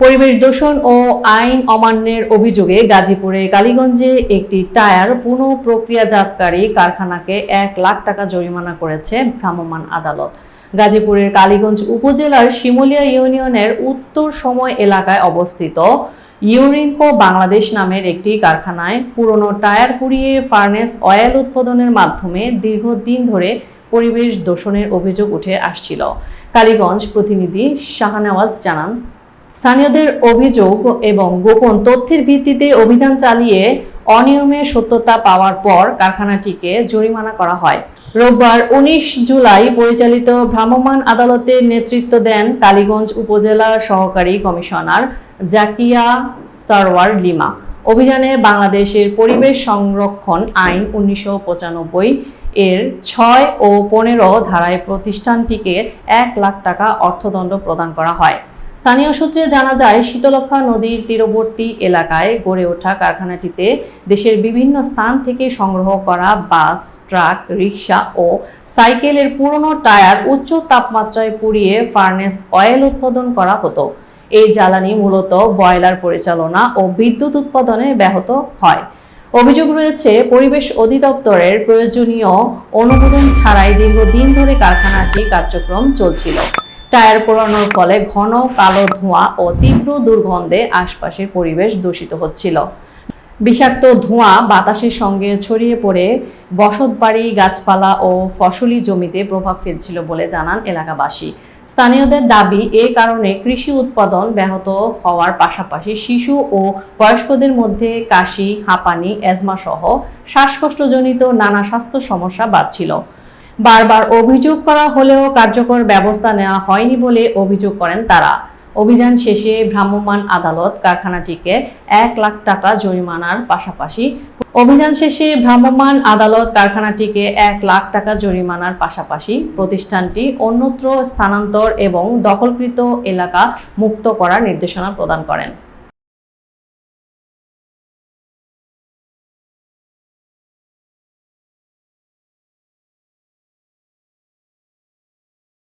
পরিবেশ দূষণ ও আইন অমান্যের অভিযোগে গাজীপুরের কালীগঞ্জে একটি টায়ার পুনঃ প্রক্রিয়াজাতকারী কারখানাকে 1,00,000 টাকা জরিমানা করেছে ভ্রাম্যমাণ আদালত। গাজীপুরের কালীগঞ্জ উপজেলার শিমুলিয়া ইউনিয়নের উত্তর সময় এলাকায় অবস্থিত ইউরিনকো বাংলাদেশ নামের একটি কারখানায় পুরনো টায়ার পুড়িয়ে ফার্নেস অয়েল উৎপাদনের মাধ্যমে দীর্ঘদিন ধরে পরিবেশ দূষণের অভিযোগ উঠে আসছিল। কালীগঞ্জ প্রতিনিধি শাহনেওয়াজ জানান, স্থানীয়দের অভিযোগ এবং গোপন তথ্যের ভিত্তিতে অভিযান চালিয়ে অনিয়মের সত্যতা পাওয়ার পর কারখানাটিকে জরিমানা করা হয়। রোববার 19 জুলাই পরিচালিত ভ্রাম্যমাণ আদালতের নেতৃত্ব দেন কালীগঞ্জ উপজেলার সহকারী কমিশনার জাকিয়া সারওয়ার লিমা। অভিযানে বাংলাদেশের পরিবেশ সংরক্ষণ আইন 1995 এর 6 ও 15 ধারায় প্রতিষ্ঠানটিকে 1,00,000 টাকা অর্থদণ্ড প্রদান করা হয়। স্থানীয় সূত্রে জানা যায়, শীতলক্ষ্যা নদীর তীরবর্তী এলাকায় গড়ে ওঠা কারখানাটিতে দেশের বিভিন্ন স্থান থেকে সংগ্রহ করা বাস, ট্রাক, রিক্সা ও সাইকেলের পুরনো টায়ার উচ্চ তাপমাত্রায় পুড়িয়ে ফার্নেস অয়েল উৎপাদন করা হতো। এই জ্বালানি মূলত বয়লার পরিচালনা ও বিদ্যুৎ উৎপাদনে ব্যাহত হয়। অভিযোগ রয়েছে, পরিবেশ অধিদপ্তরের প্রয়োজনীয় অনুমোদন ছাড়াই দীর্ঘদিন ধরে কারখানাটি কার্যক্রম চলছিল। টায়ার পোড়ানোর ফলে ঘন কালো ধোঁয়া ও তীব্র দুর্গন্ধে আশপাশের পরিবেশ দূষিত হচ্ছিল। বিষাক্ত ধোঁয়া বাতাসের সঙ্গে ছড়িয়ে পড়ে বসতবাড়ি, গাছপালা ও ফসলি জমিতে প্রভাব ফেলছিল বলে জানান এলাকাবাসী। স্থানীয়দের দাবি, এ কারণে কৃষি উৎপাদন ব্যাহত হওয়ার পাশাপাশি শিশু ও বয়স্কদের মধ্যে কাশি, হাঁপানি, অ্যাজমা সহ শ্বাসকষ্টজনিত নানা স্বাস্থ্য সমস্যা বাড়ছিল। বারবার অভিযোগ করা হলেও কার্যকর ব্যবস্থা নেওয়া হয়নি বলে অভিযোগ করেন তারা। অভিযান শেষে ভ্রাম্যমাণ আদালত কারখানাটিকে 1,00,000 টাকা জরিমানার পাশাপাশি প্রতিষ্ঠানটি অন্যত্র স্থানান্তর এবং দখলকৃত এলাকা মুক্ত করার নির্দেশনা প্রদান করেন।